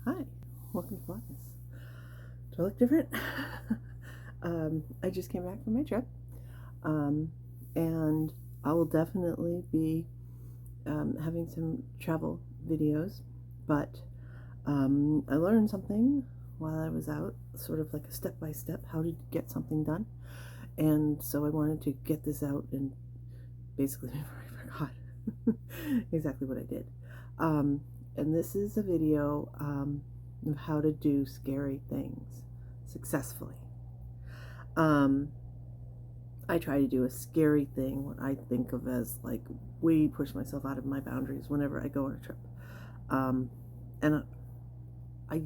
Hi, welcome to Vlogmas. Do I look different? I just came back from my trip, and I will definitely be having some travel videos, but I learned something while I was out, sort of like a step-by-step how to get something done, and so I wanted to get this out and basically before I forgot exactly what I did. And this is a video of how to do scary things successfully. I try to do a scary thing, what I think of as like way push myself out of my boundaries whenever I go on a trip. And I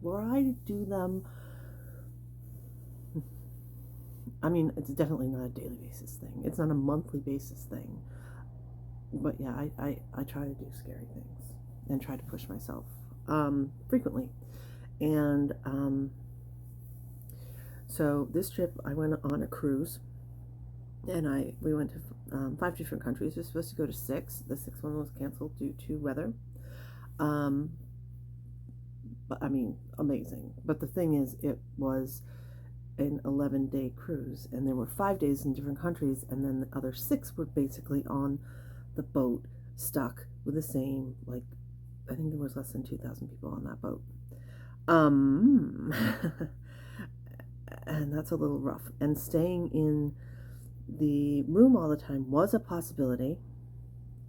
try to do them. I mean, it's definitely not a daily basis thing. It's not a monthly basis thing. But yeah, I try to do scary things and try to push myself frequently. And so this trip, I went on a cruise, and we went to 5 different countries. We were supposed to go to 6. The 6th one was canceled due to weather. But I mean, amazing. But the thing is, it was an 11-day cruise, and there were 5 days in different countries, and then the other 6 were basically on the boat, stuck with the same, like, I think there was less than 2,000 people on that boat. And that's a little rough. And staying in the room all the time was a possibility.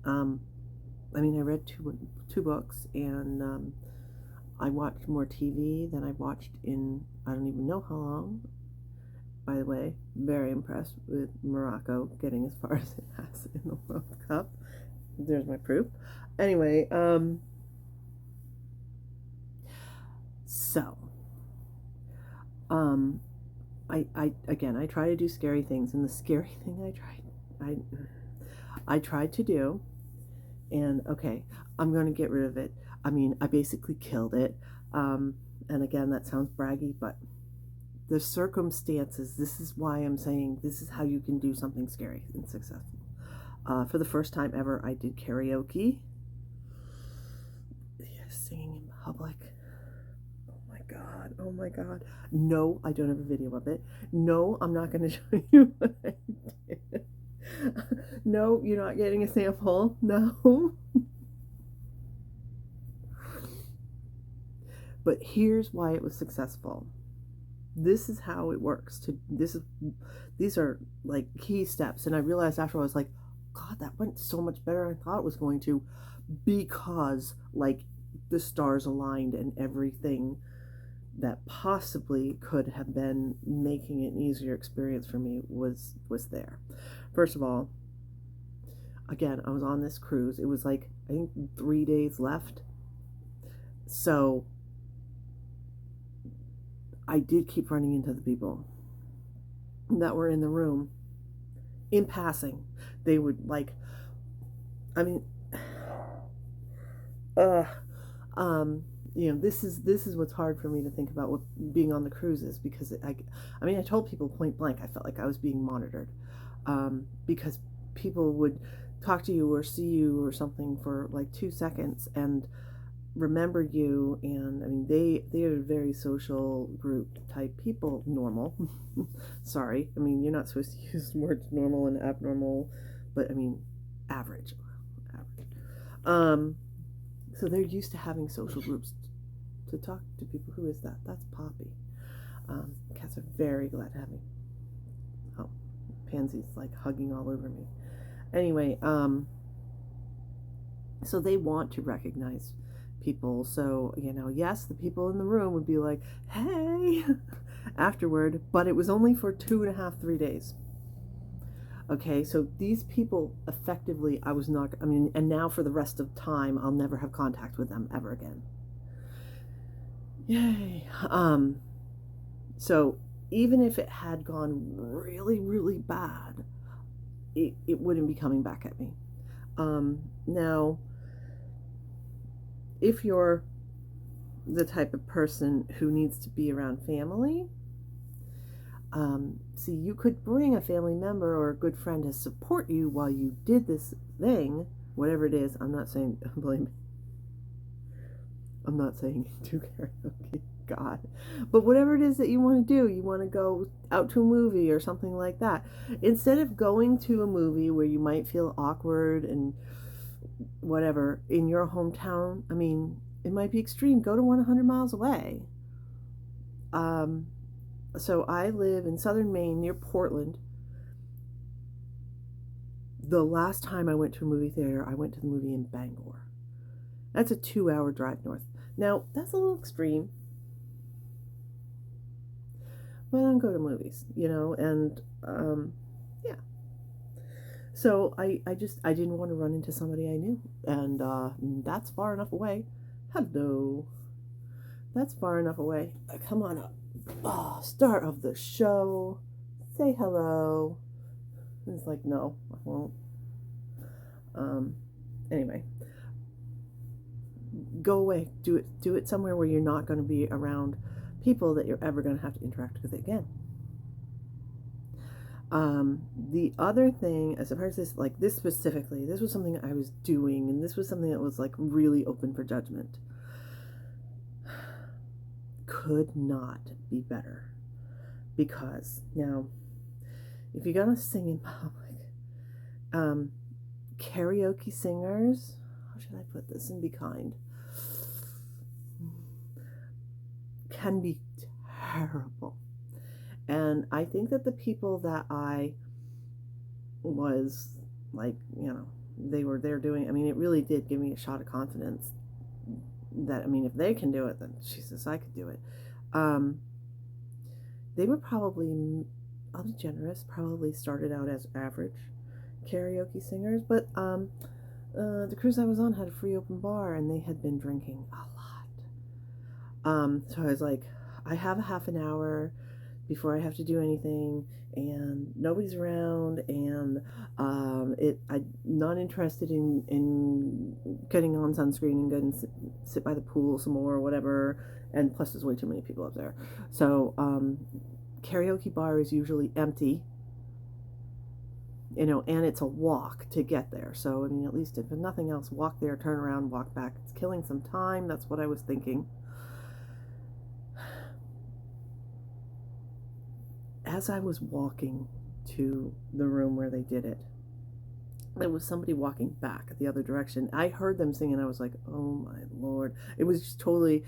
I mean, I read two books, and I watched more TV than I watched in I don't even know how long. By the way, very impressed with Morocco getting as far as it has in the World Cup. There's my proof. Anyway, so I try to do scary things, and the scary thing I tried to do, and okay, I'm going to get rid of it. I mean, I basically killed it. And again, that sounds braggy, but the circumstances, this is why I'm saying this is how you can do something scary and successful. For the first time ever, I did karaoke. Yeah, singing in public. Oh my God. No, I don't have a video of it. No, I'm not going to show you what I did. No, you're not getting a sample. No. But here's why it was successful. This is how it works. These are like key steps. And I realized after I was like, God, that went so much better than I thought it was going to, because like the stars aligned and everything that possibly could have been making it an easier experience for me was there. First of all, again, I was on this cruise. It was like, I think 3 days left. So I did keep running into the people that were in the room in passing. They would like, I mean, you know, this is what's hard for me to think about with being on the cruises, because I mean, I told people point blank, I felt like I was being monitored, because people would talk to you or see you or something for like 2 seconds and remember you. And I mean, they are very social group type people. Normal. Sorry, I mean, you're not supposed to use words normal and abnormal, but I mean average. So they're used to having social groups to talk to people. Who is that? That's Poppy. Cats are very glad to have me. Oh, Pansy's like hugging all over me. Anyway, so they want to recognize people. So, you know, yes, the people in the room would be like, hey, afterward, but it was only for 2.5, 3 days. Okay, so these people effectively, I mean, and now for the rest of time, I'll never have contact with them ever again. Yay. So even if it had gone really, really bad, it wouldn't be coming back at me. Now, if you're the type of person who needs to be around family, see, you could bring a family member or a good friend to support you while you did this thing, whatever it is. I'm not saying blame me. I'm not saying do karaoke, God. But whatever it is that you want to do, you want to go out to a movie or something like that. Instead of going to a movie where you might feel awkward and whatever in your hometown, I mean, it might be extreme. Go to one 100 miles away. So I live in southern Maine near Portland. The last time I went to a movie theater, I went to the movie in Bangor. That's a 2-hour drive north. Now, that's a little extreme, but I don't go to movies, and yeah. So I didn't want to run into somebody I knew, and that's far enough away. Hello. That's far enough away. Come on up. Oh, start of the show. Say hello. And it's like, no, I won't. Anyway. Go away. Do it somewhere where you're not going to be around people that you're ever going to have to interact with again. The other thing, as far as this, like this specifically, this was something I was doing, and this was something that was like really open for judgment. Could not be better. Because now, if you're gonna sing in public, karaoke singers, how should I put this and be kind, can be terrible. And I think that the people that I was like, they were there doing, I mean, it really did give me a shot of confidence that, I mean, if they can do it, then Jesus, I could do it. They were probably, I'll be generous, probably started out as average karaoke singers, but the cruise I was on had a free open bar, and they had been drinking a lot. So I was like, I have a half an hour before I have to do anything, and nobody's around, and I'm not interested in getting on sunscreen and go and sit by the pool some more or whatever, and plus there's way too many people up there. So karaoke bar is usually empty, and it's a walk to get there. So I mean, at least if nothing else, walk there, turn around, walk back. It's killing some time. That's what I was thinking. As I was walking to the room where they did it, there was somebody walking back the other direction. I heard them singing. I was like, oh my Lord. It was just totally,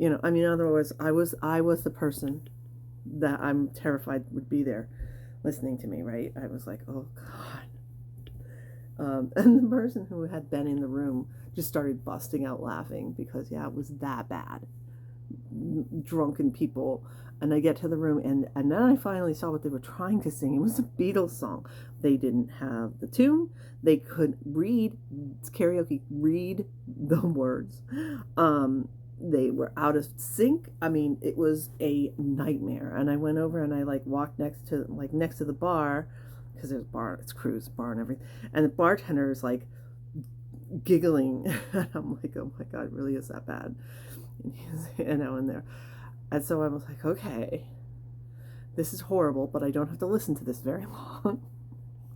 I mean, otherwise I was the person that I'm terrified would be there listening to me, right? I was like, oh God. And the person who had been in the room just started busting out laughing because, yeah, it was that bad. Drunken people. And I get to the room, and then I finally saw what they were trying to sing. It was a Beatles song. They didn't have the tune. They could read, it's karaoke, read the words. They were out of sync. I mean, it was a nightmare. And I went over and I walked next to the bar, because there's a bar, it's cruise bar and everything. And the bartender is giggling. And I'm like, oh my God, it really is that bad. And he's, in there. And so I was like, okay, this is horrible, but I don't have to listen to this very long.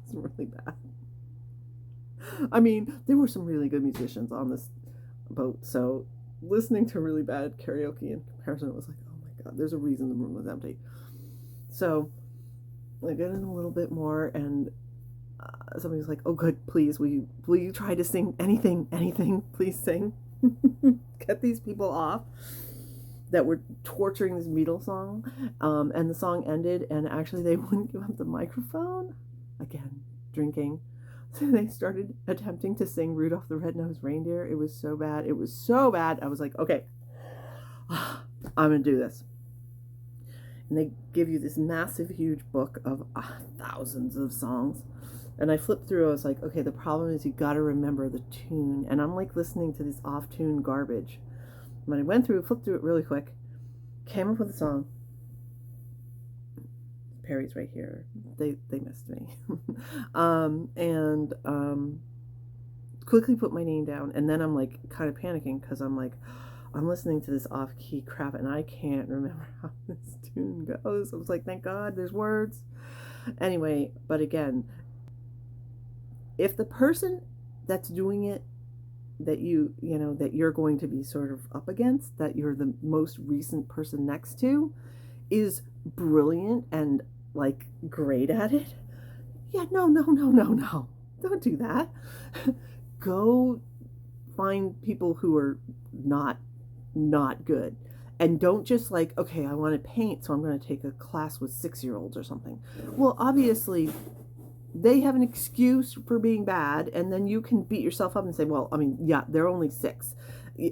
It's really bad. I mean, there were some really good musicians on this boat, so listening to really bad karaoke in comparison, it was like, oh my God, there's a reason the room was empty. So I get in a little bit more, and somebody was like, oh good, please, will you try to sing anything, please sing. Get these people off that were torturing this Beatles song. And the song ended, and actually they wouldn't give up the microphone. Again, drinking. So they started attempting to sing Rudolph the Red-Nosed Reindeer. It was so bad. It was so bad. I was like, okay, I'm going to do this. And they give you this massive, huge book of thousands of songs. And I flipped through. I was like, okay, the problem is you got to remember the tune. And I'm listening to this off-tune garbage. When I went through, flipped through it really quick, came up with a song. Perry's right here. They missed me. And quickly put my name down. And then I'm kind of panicking because I'm I'm listening to this off-key crap and I can't remember how this tune goes. I was like, thank God there's words. Anyway, but again, if the person that's doing it that that you're going to be sort of up against, that you're the most recent person next to, is brilliant and like great at it. Yeah, no, no, no, no, no. Don't do that. Go find people who are not good. And don't just like, okay, I want to paint, so I'm going to take a class with 6-year-olds or something. Well, obviously, they have an excuse for being bad, and then you can beat yourself up and say, well, I mean, yeah, they're only 6.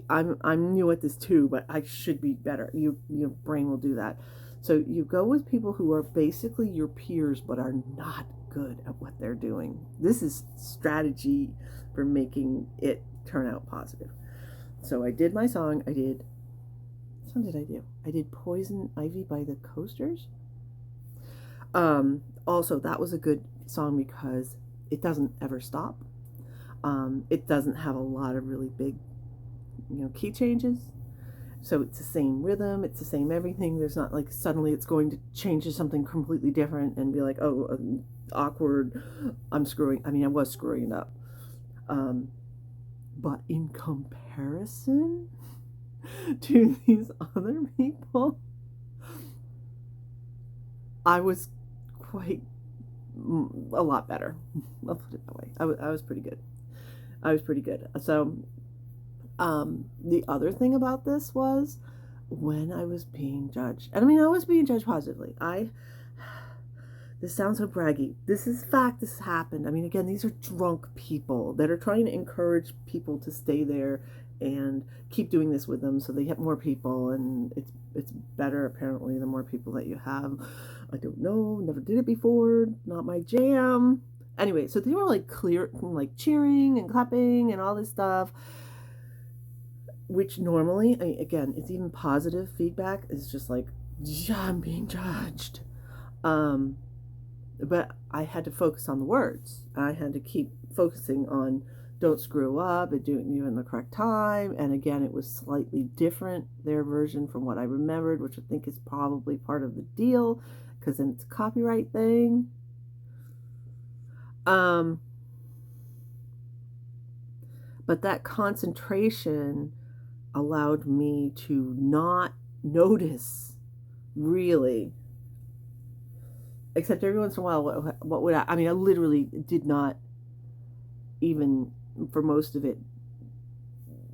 I'm new at this too, but I should be better. Your brain will do that. So you go with people who are basically your peers, but are not good at what they're doing. This is strategy for making it turn out positive. So I did my song. What song did I do? I did Poison Ivy by the Coasters. Also, that was a good song because it doesn't ever stop. It doesn't have a lot of really big, key changes. So it's the same rhythm, it's the same everything. There's not like suddenly it's going to change to something completely different and be like, oh, awkward, I was screwing it up. But in comparison to these other people, I was quite a lot better. I'll put it that way. I was pretty good. So the other thing about this was when I was being judged. And I mean, I was being judged positively. This sounds so braggy. This is fact. This happened. I mean, again, these are drunk people that are trying to encourage people to stay there and keep doing this with them so they get more people, and it's better apparently the more people that you have. I don't know, never did it before, not my jam. Anyway, so they were like cheering and clapping and all this stuff, which normally, again, it's even positive feedback. It's just like, yeah, I'm being judged. But I had to focus on the words. I had to keep focusing on don't screw up and doing you in the correct time. And again, it was slightly different, their version, from what I remembered, which I think is probably part of the deal because then it's a copyright thing. But that concentration allowed me to not notice really, except every once in a while, what would I mean, I literally did not even, for most of it,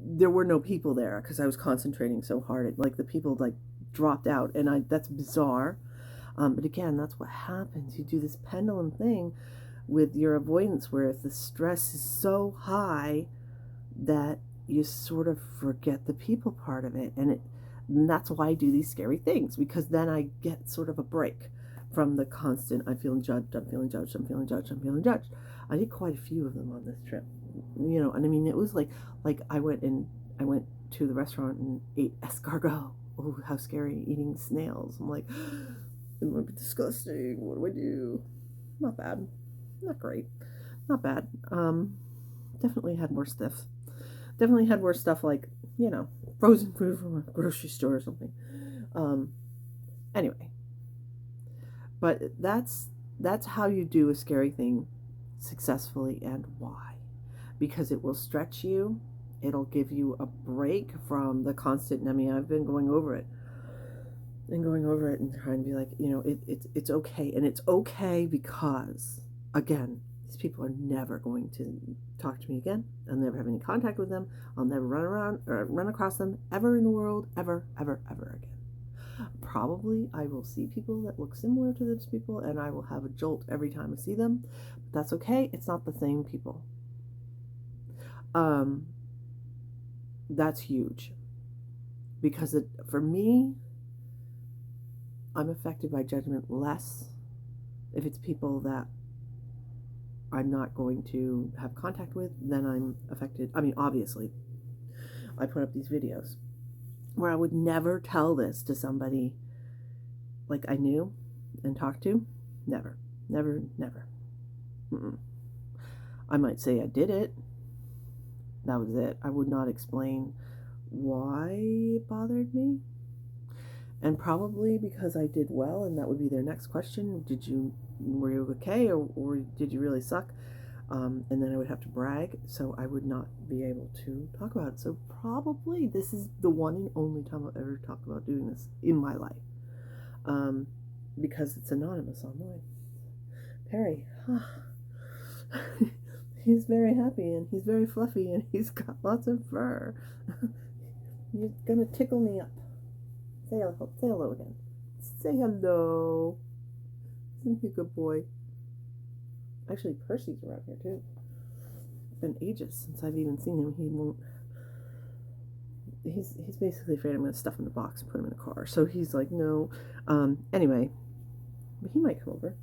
there were no people there because I was concentrating so hard. Like the people like dropped out, and that's bizarre. But again, that's what happens. You do this pendulum thing with your avoidance where if the stress is so high that you sort of forget the people part of it. And that's why I do these scary things, because then I get sort of a break from the constant, I'm feeling judged, I'm feeling judged, I'm feeling judged, I'm feeling judged. I did quite a few of them on this trip, and I mean, it was like I went to the restaurant and ate escargot. Oh, how scary, eating snails. I'm like, it might be disgusting. What do I do? Not bad. Not great. Not bad. Definitely had worse stuff. Definitely had worse stuff like, frozen food from a grocery store or something. Anyway. But that's how you do a scary thing successfully, and why. Because it will stretch you. It'll give you a break from the constant, I mean, I've been going over it and trying to be like, it's okay. And it's okay because, again, these people are never going to talk to me again. I'll never have any contact with them. I'll never run across them ever in the world, ever, ever, ever again. Probably I will see people that look similar to those people, and I will have a jolt every time I see them. But that's okay. It's not the same people. That's huge. Because for me, I'm affected by judgment less if it's people that I'm not going to have contact with, then I'm affected. I mean, obviously, I put up these videos where I would never tell this to somebody like I knew and talked to. Never. Mm-mm. I might say I did it. That was it. I would not explain why it bothered me. And probably because I did well, and that would be their next question. Were you okay, or did you really suck? And then I would have to brag, so I would not be able to talk about it. So probably this is the one and only time I'll ever talk about doing this in my life, because it's anonymous online. Perry, he's very happy and he's very fluffy and he's got lots of fur. You're gonna tickle me up. Say hello again. Say hello. Isn't he a good boy? Actually, Percy's around here too. It's been ages since I've even seen him. He won't. He's basically afraid I'm going to stuff him in a box and put him in a car. So he's like, no. Anyway, but he might come over.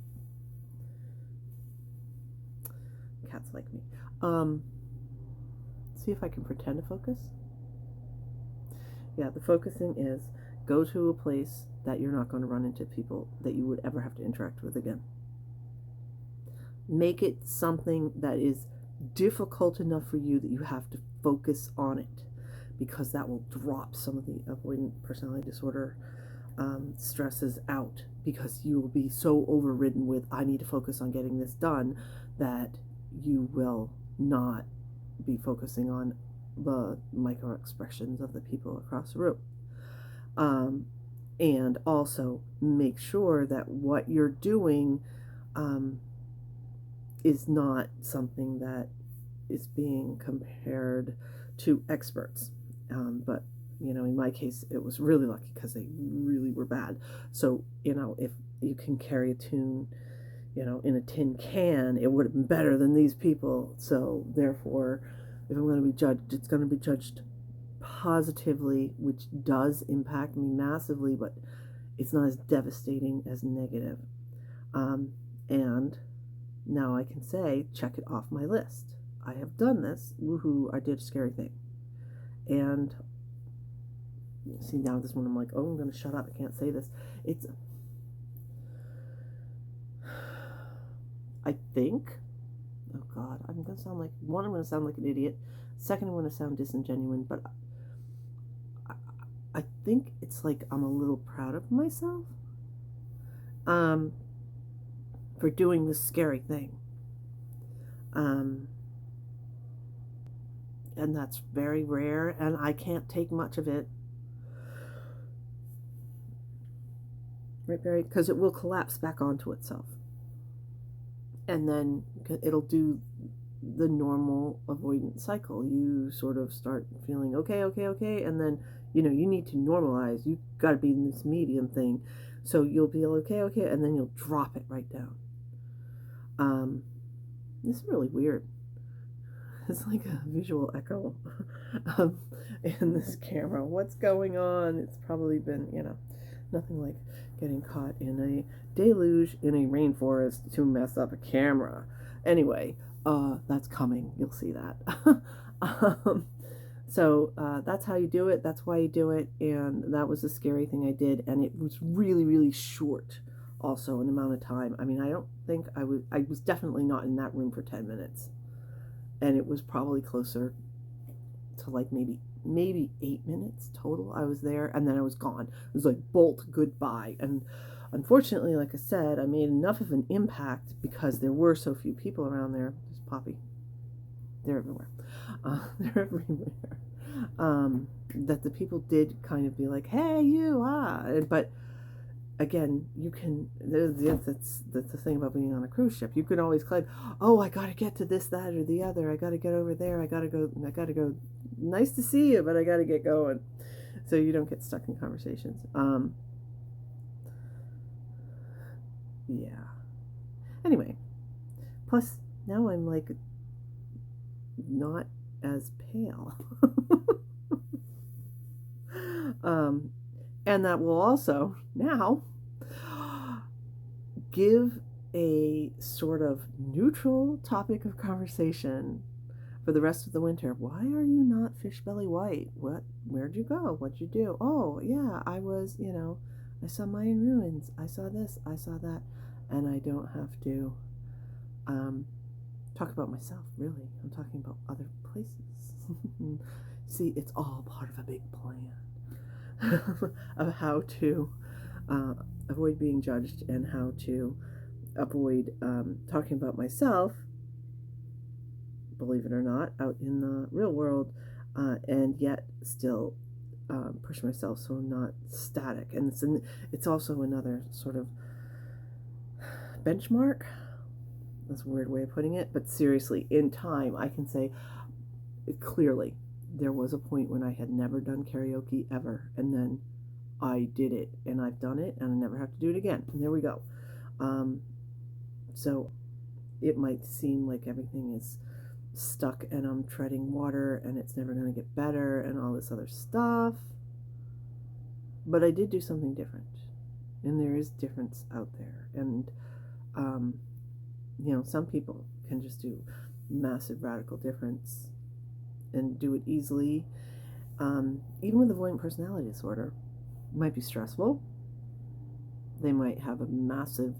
Cats like me. See if I can pretend to focus. Yeah, the focusing is go to a place that you're not going to run into people that you would ever have to interact with again. Make it something that is difficult enough for you that you have to focus on it, because that will drop some of the avoidant personality disorder stresses out, because you will be so overridden with, I need to focus on getting this done, that you will not be focusing on the micro expressions of the people across the room. And also make sure that what you're doing is not something that is being compared to experts. But, in my case, it was really lucky because they really were bad. So, if you can carry a tune, in a tin can, it would have been better than these people. So, therefore, if I'm going to be judged, it's going to be judged positively, which does impact me massively, but it's not as devastating as negative. And now I can say, check it off my list. I have done this. Woohoo, I did a scary thing. And see, now this one I'm like, oh, I'm going to shut up. I can't say this. I think, oh God, I'm going to sound like, one, I'm going to sound like an idiot. Second, I'm going to sound disingenuous, but I think it's like I'm a little proud of myself for doing this scary thing. And that's very rare, and I can't take much of it. Right, Barry? Because it will collapse back onto itself. And then it'll do the normal avoidance cycle. You sort of start feeling okay, and then, you need to normalize. You got to be in this medium thing. So you'll be okay, and then you'll drop it right down. This is really weird. It's like a visual echo in this camera. What's going on? It's probably been, nothing like getting caught in a deluge in a rainforest to mess up a camera. Anyway, that's coming. You'll see that. So that's how you do it. That's why you do it. And that was a scary thing I did. And it was really, really short also in amount of time. I mean, I don't think I was definitely not in that room for 10 minutes. And it was probably closer to like maybe 8 minutes total. I was there and then I was gone. It was like bolt goodbye. And unfortunately, like I said, I made enough of an impact because there were so few people around there. There's Poppy. They're everywhere. They're everywhere. That the people did kind of be like, hey, you, but again, you can, that's the thing about being on a cruise ship. You can always claim, oh, I got to get to this, that, or the other. I got to get over there. I got to go. Nice to see you, but I got to get going. So you don't get stuck in conversations. Yeah. Anyway, plus now I'm like not as pale. And that will also now give a sort of neutral topic of conversation for the rest of the winter. Why are you not fish belly white? Where'd you go? What'd you do? Oh, yeah, I was, I saw Mayan ruins. I saw this, I saw that. And I don't have to talk about myself, really. I'm talking about other places. See, it's all part of a big plan of how to avoid being judged and how to avoid talking about myself believe it or not, out in the real world, and yet still push myself so I'm not static. And it's also another sort of benchmark. That's a weird way of putting it, but seriously, in time, I can say clearly there was a point when I had never done karaoke ever, and then I did it, and I've done it, and I never have to do it again. And there we go. So it might seem like everything is stuck and I'm treading water and it's never going to get better and all this other stuff. But I did do something different, and there is difference out there. And, some people can just do massive radical difference and do it easily. Even with avoidant personality disorder, it might be stressful. They might have a massive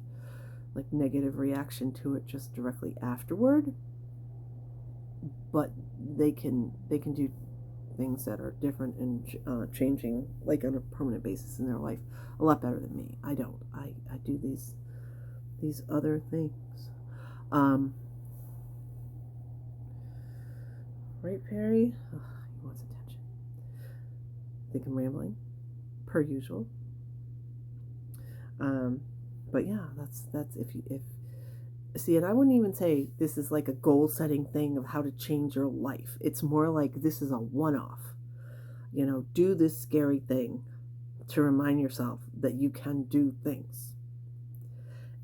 negative reaction to it just directly afterward, but they can do things that are different and changing on a permanent basis in their life a lot better than me. I don't. I do these other things. Right, Perry? Oh, he wants attention. I think I'm rambling, per usual. But yeah, that's if see, and I wouldn't even say this is like a goal setting thing of how to change your life. It's more like this is a one-off. Do this scary thing to remind yourself that you can do things.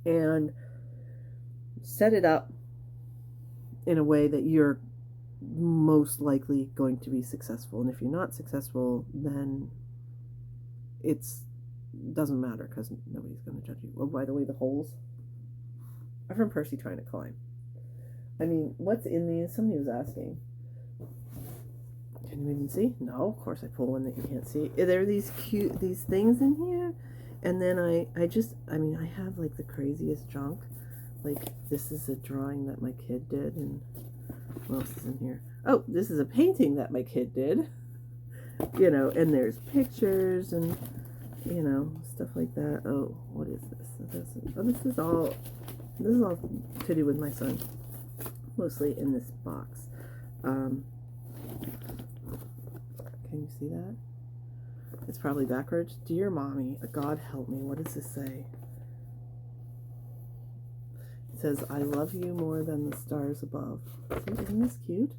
And set it up in a way that you're most likely going to be successful. And if you're not successful, then it doesn't matter because nobody's going to judge you. Oh, by the way, the holes are from Percy trying to climb. I mean, what's in these? Somebody was asking. Can you even see? No, of course I pull one that you can't see. There are these cute, these things in here. And then I have the craziest junk. This is a drawing that my kid did. And what else is in here? Oh, this is a painting that my kid did. And there's pictures and, stuff like that. Oh, what is this? This is all to do with my son. Mostly in this box. Can you see that? It's probably backwards. Dear Mommy, God help me. What does this say? It says, I love you more than the stars above. Isn't this cute?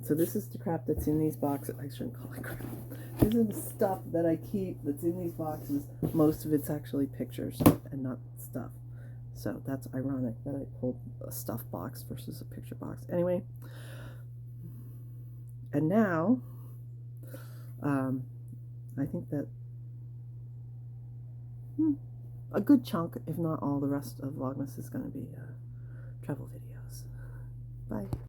So this is the crap that's in these boxes. I shouldn't call it crap. This is the stuff that I keep that's in these boxes. Most of it's actually pictures and not stuff. So that's ironic that I pulled a stuff box versus a picture box. Anyway. And now, I think that a good chunk, if not all the rest of Vlogmas is going to be travel videos. Bye.